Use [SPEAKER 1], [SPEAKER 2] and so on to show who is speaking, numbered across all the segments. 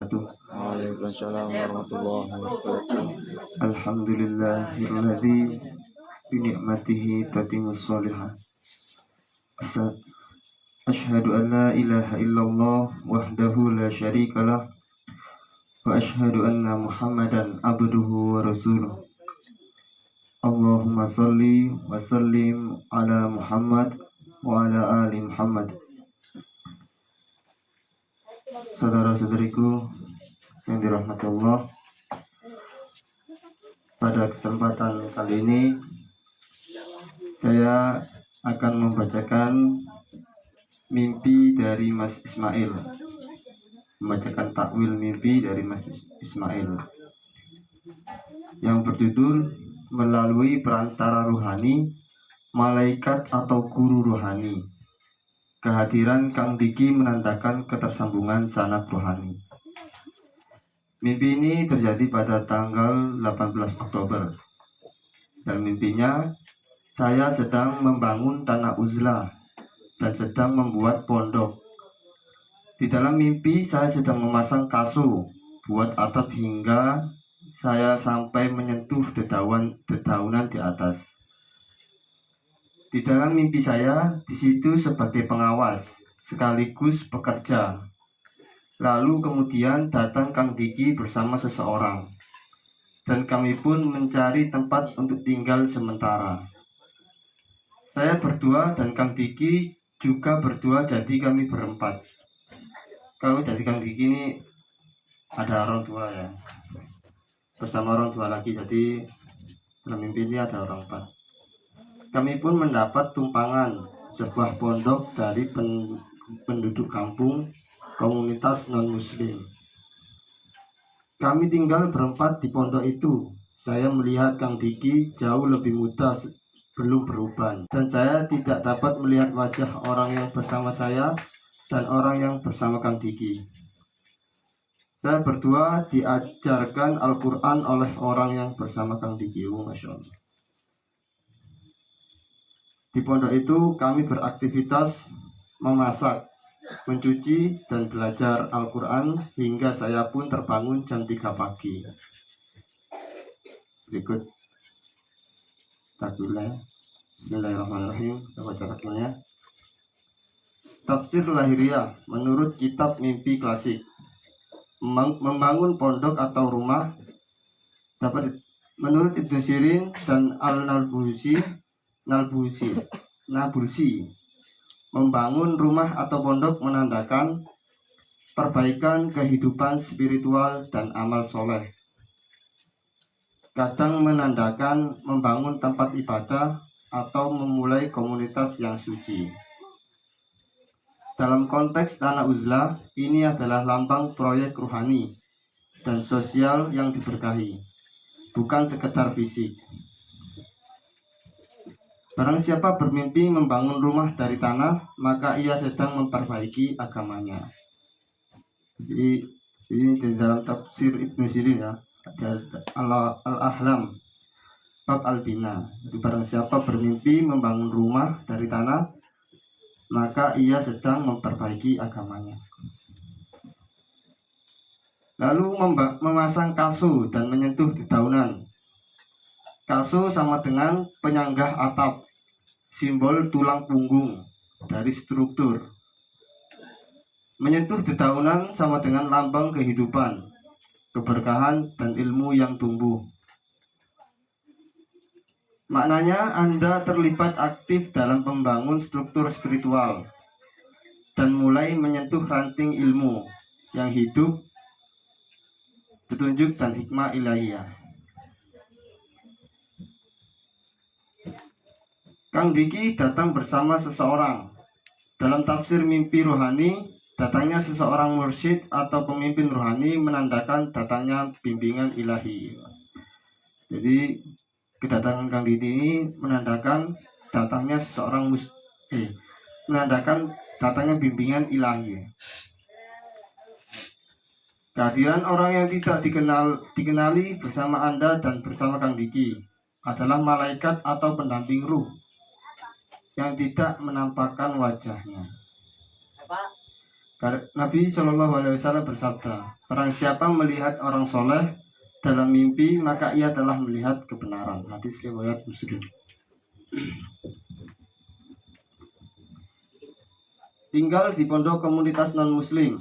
[SPEAKER 1] wabarakatuh.
[SPEAKER 2] Waalaikumsalam warahmatullahi wabarakatuh.
[SPEAKER 1] Alhamdulillahilladzi bi ni'matihi tatimmus shalihat. Asyhadu an la ilaha illallah wahdahu la syarikalah wa asyhadu anna Muhammadan abduhu wa rasuluh. Allahumma shalli wa sallim ala Muhammad wa ala ali Muhammad. Saudara-saudariku yang dirahmati Allah, pada kesempatan kali ini saya akan membacakan mimpi dari Mas Ismail, membacakan takwil mimpi dari Mas Ismail yang berjudul melalui perantara rohani, malaikat atau guru rohani. Kehadiran Kang Diki menandakan ketersambungan sanak rohani. Mimpi ini terjadi pada tanggal 18 Oktober. Dalam mimpinya, saya sedang membangun tanah uzlah dan sedang membuat pondok. Di dalam mimpi, saya sedang memasang kaso buat atap hingga saya sampai menyentuh dedaunan di atas. Di dalam mimpi saya, di situ sebagai pengawas, sekaligus pekerja. Lalu kemudian datang Kang Diki bersama seseorang, dan kami pun mencari tempat untuk tinggal sementara. Saya berdua dan Kang Diki juga berdua, jadi kami berempat. Kalau dari Kang Diki ini ada orang tua ya, bersama orang tua lagi, jadi dalam mimpi ini ada orang empat. Kami pun mendapat tumpangan sebuah pondok dari penduduk kampung komunitas non-muslim. Kami tinggal berempat di pondok itu. Saya melihat Kang Diki jauh lebih muda, belum beruban, dan saya tidak dapat melihat wajah orang yang bersama saya dan orang yang bersama Kang Diki. Saya berdua diajarkan Al-Quran oleh orang yang bersama Kang Diki. Masya Allah. Di pondok itu kami beraktivitas memasak, mencuci, dan belajar Al-Quran hingga saya pun terbangun jam 3 pagi. Berikut takwilnya. Bismillahirrahmanirrahim. Kita baca takwilnya. Tafsir lahiriah menurut kitab mimpi klasik. Membangun pondok atau rumah dapat menurut Ibnu Sirin dan Nabulsi, membangun rumah atau pondok menandakan perbaikan kehidupan spiritual dan amal soleh. Kadang menandakan membangun tempat ibadah atau memulai komunitas yang suci. Dalam konteks tanah uzlah, ini adalah lambang proyek rohani dan sosial yang diberkahi, bukan sekedar fisik. Barang siapa bermimpi membangun rumah dari tanah, maka ia sedang memperbaiki agamanya. Jadi ini di dalam tafsir Ibnu Sirin ya, Al-Ahlam bab Al-Bina. Jadi barang siapa bermimpi membangun rumah dari tanah, maka ia sedang memperbaiki agamanya. Lalu memasang kaso dan menyentuh dedaunan. Kaso sama dengan penyanggah atap, simbol tulang punggung dari struktur. Menyentuh dedaunan sama dengan lambang kehidupan, keberkahan, dan ilmu yang tumbuh. Maknanya Anda terlibat aktif dalam membangun struktur spiritual dan mulai menyentuh ranting ilmu yang hidup, petunjuk, dan hikmah ilahiyah. Kang Diki datang bersama seseorang. Dalam tafsir mimpi rohani, datangnya seseorang mursyid atau pemimpin rohani menandakan datangnya bimbingan ilahi. Jadi kedatangan Kang Diki ini menandakan datangnya menandakan datangnya bimbingan ilahi. Kehadiran orang yang tidak dikenali bersama Anda dan bersama Kang Diki adalah malaikat atau pendamping ruh yang tidak menampakkan wajahnya. Nabi Shallallahu Alaihi Wasallam bersabda, barang siapa melihat orang soleh dalam mimpi, maka ia telah melihat kebenaran. Hadis riwayat Muslim. Tinggal di pondok komunitas non-muslim.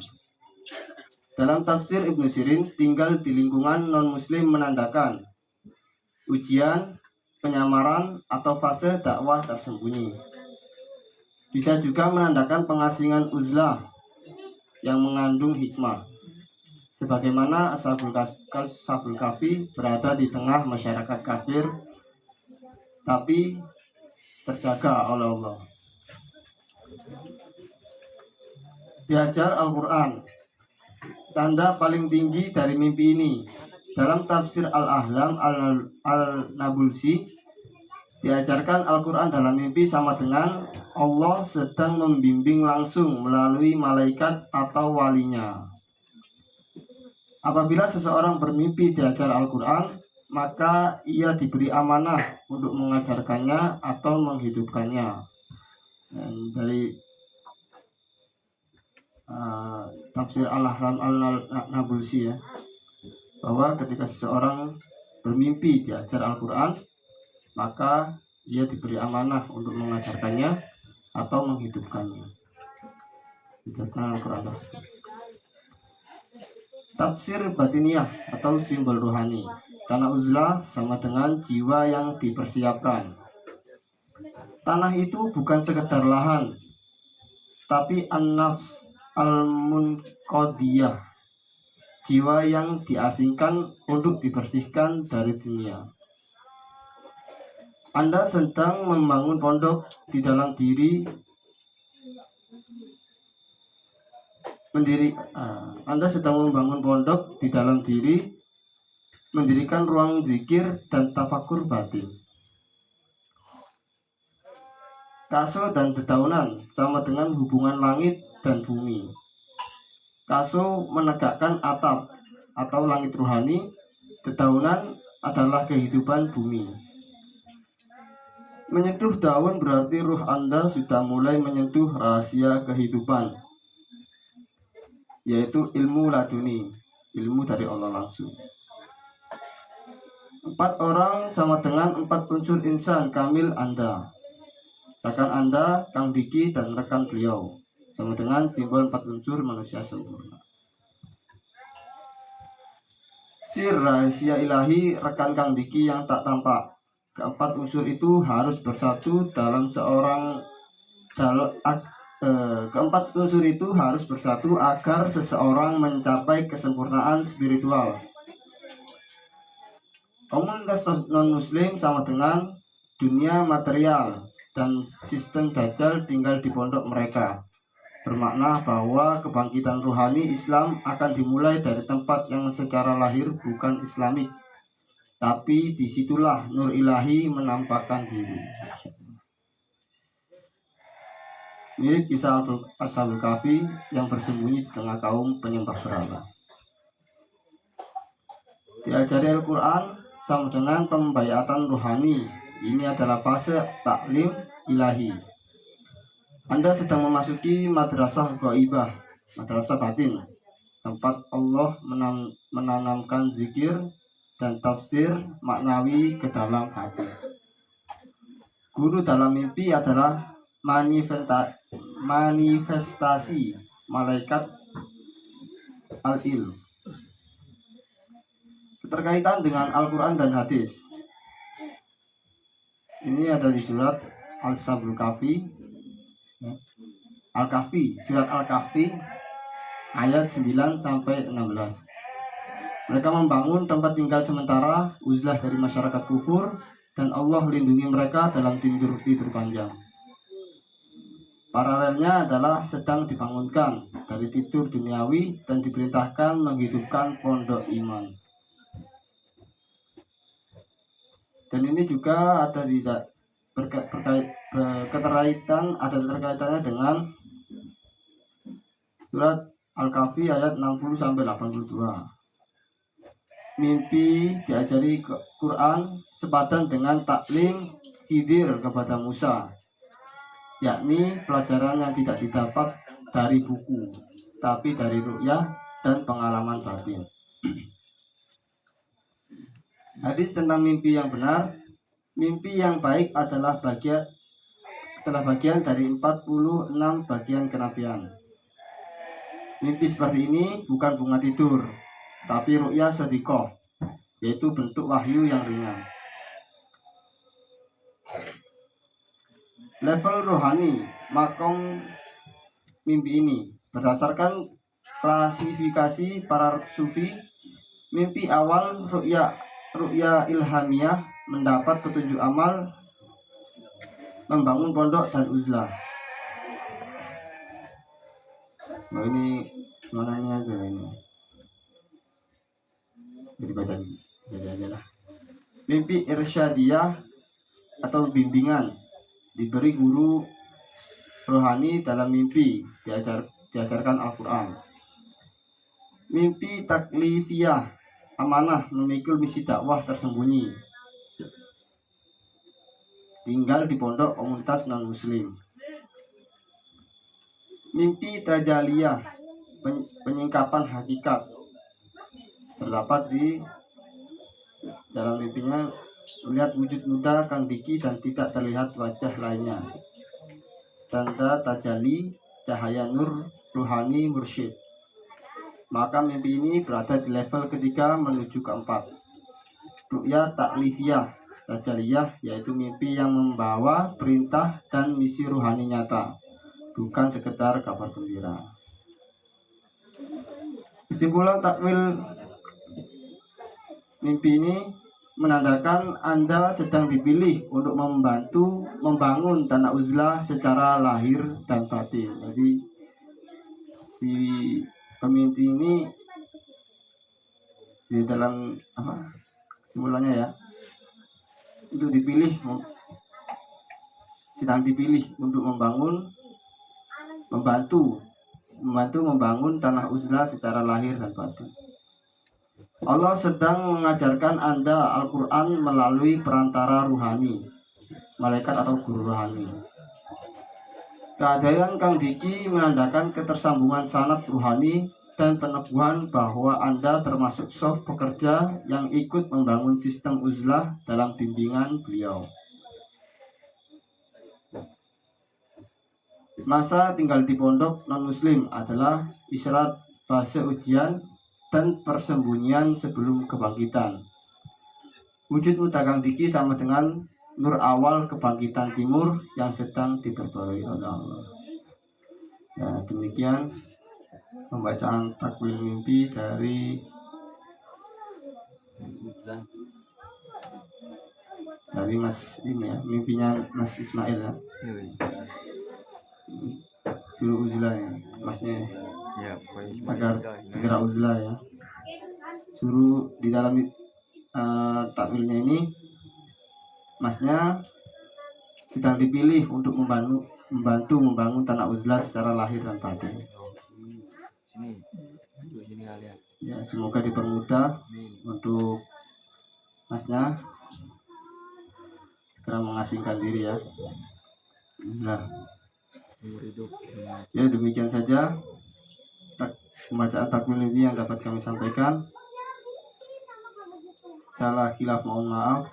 [SPEAKER 1] Dalam tafsir Ibnu Sirin, tinggal di lingkungan non-muslim menandakan ujian, penyamaran, atau fase dakwah tersembunyi. Bisa juga menandakan pengasingan uzlah yang mengandung hikmah. Sebagaimana Ashabul Kahfi berada di tengah masyarakat kafir, tapi terjaga oleh Allah. Diajar Al-Quran. Tanda paling tinggi dari mimpi ini. Dalam tafsir Al-Ahlam Al-Nabulsi, diajarkan Al-Quran dalam mimpi sama dengan Allah sedang membimbing langsung melalui malaikat atau walinya. Apabila seseorang bermimpi diajar Al-Quran, maka ia diberi amanah untuk mengajarkannya atau menghidupkannya. Dan dari tafsir Al-Ahlam Al-Nabulsi ya, bahwa ketika seseorang bermimpi diajar Al-Quran, maka ia diberi amanah untuk mengajarkannya atau menghidupkannya. Diajarkan Al-Quran tersebut. Tafsir batiniah atau simbol rohani. Tanah uzlah sama dengan jiwa yang dipersiapkan. Tanah itu bukan sekedar lahan, tapi an-nafs al-munqadiyah, jiwa yang diasingkan untuk dibersihkan dari dunia. Anda sedang membangun pondok di dalam diri, Anda sedang membangun pondok di dalam diri, mendirikan ruang zikir dan tafakur batin. Kaso dan dedaunan sama dengan hubungan langit dan bumi. Kaso menegakkan atap atau langit rohani, dedaunan adalah kehidupan bumi. Menyentuh daun berarti ruh Anda sudah mulai menyentuh rahasia kehidupan, yaitu ilmu laduni, ilmu dari Allah langsung. 4 orang sama dengan 4 unsur insan kamil Anda. Rekan Anda, Kang Diki, dan rekan beliau sama dengan simbol 4 unsur manusia sempurna. Sir rahasia ilahi rekan Kang Diki yang tak tampak. Keempat unsur itu harus bersatu dalam keempat unsur itu harus bersatu agar seseorang mencapai kesempurnaan spiritual. Komunitas non-muslim sama dengan dunia material dan sistem dajjal tinggal di pondok mereka. Bermakna bahwa kebangkitan rohani Islam akan dimulai dari tempat yang secara lahir bukan Islamik, tapi disitulah nur ilahi menampakkan diri. Mirip kisah Ashabul Kahfi yang bersembunyi di tengah kaum penyembah berhala. Diajari Al-Quran sama dengan pembayatan rohani. Ini adalah fase taklim ilahi. Anda sedang memasuki madrasah ghaibah, madrasah batin, tempat Allah menanamkan zikir dan tafsir maknawi ke dalam hati. Guru dalam mimpi adalah manifestasi malaikat al-ilm. Keterkaitan dengan Al-Quran dan hadis. Ini ada di surat Al-Sabul Kahfi, surat Al-Kahfi ayat 9-16. Mereka membangun tempat tinggal sementara, uzlah dari masyarakat kufur, dan Allah lindungi mereka dalam tidur panjang. Paralelnya adalah sedang dibangunkan dari tidur duniawi dan diperintahkan menghidupkan pondok iman. Dan ini juga ada terkaitannya dengan surat Al-Kahfi ayat 60-82. Mimpi diajari Quran sepadan dengan taklim Khidir kepada Musa, yakni pelajaran yang tidak didapat dari buku, tapi dari ru'yah dan pengalaman batin. Hadis tentang mimpi yang benar. Mimpi yang baik adalah bagian dari 46 bagian kenabian. Mimpi seperti ini bukan bunga tidur, tapi ru'yah shadiqah, yaitu bentuk wahyu yang ringan. Level rohani makom mimpi ini berdasarkan klasifikasi para sufi. Mimpi awal ru'ya ilhamiyah mendapat petunjuk amal membangun pondok dan uzlah. Nah ini mana ini aja ini. Jadi baca aja lah. Mimpi irsyadiyah atau bimbingan diberi guru rohani dalam mimpi, diajarkan Al-Quran. Mimpi taklifiyah, amanah memikul misi dakwah tersembunyi, tinggal di pondok komunitas non muslim. Mimpi tajaliyah, penyingkapan hakikat, terdapat di dalam mimpinya melihat wujud muda Kang Diki dan tidak terlihat wajah lainnya. Tanda tajali, cahaya nur ruhani mursyid. Maka mimpi ini berada di level ketiga menuju keempat. Ru'ya taklifiyah, tajaliyah, yaitu mimpi yang membawa perintah dan misi ruhani nyata, bukan sekedar kabar gembira. Kesimpulan takwil mimpi ini menandakan Anda sedang dipilih untuk membantu membangun tanah uzlah secara lahir dan batin. Jadi si pemimpi ini di dalam simpulannya ya, itu sedang dipilih untuk membantu membangun tanah uzlah secara lahir dan batin. Allah sedang mengajarkan Anda Al-Quran melalui perantara ruhani, malaikat atau guru rohani. Kehadiran Kang Diki menandakan ketersambungan sanad ruhani dan peneguhan bahwa Anda termasuk soft pekerja yang ikut membangun sistem uzlah dalam bimbingan beliau. Masa tinggal di pondok non-muslim adalah isyarat fase ujian dan persembunyian sebelum kebangkitan. Wujud muda Kang Diki sama dengan nur awal kebangkitan timur yang sedang diperbarui oleh Allah. Ya, demikian pembacaan takwil mimpi dari Mas ini ya, mimpinya Mas Ismail ya. Suruh uzlah ya, Masnya ya, agar segera uzlah ya. Suruh di dalam takwilnya ini Masnya sedang dipilih untuk membantu membangun tanah uzlah secara lahir dan batin. Sini kalian. Ya, semoga dipermudah untuk Masnya segera mengasingkan diri ya. Nah, ya demikian saja pembacaan takwil ini yang dapat kami sampaikan. Salah khilaf mohon maaf.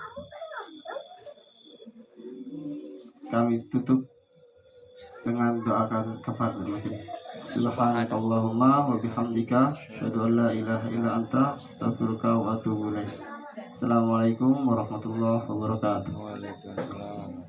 [SPEAKER 1] Kami tutup dengan doa kafaratul majelis. Subhanakallahumma wa bihamdika asyhadu an la ilaha illa anta astaghfiruka wa atubu ilaik. Assalamualaikum warahmatullahi wabarakatuh.
[SPEAKER 2] Waalaikumsalam.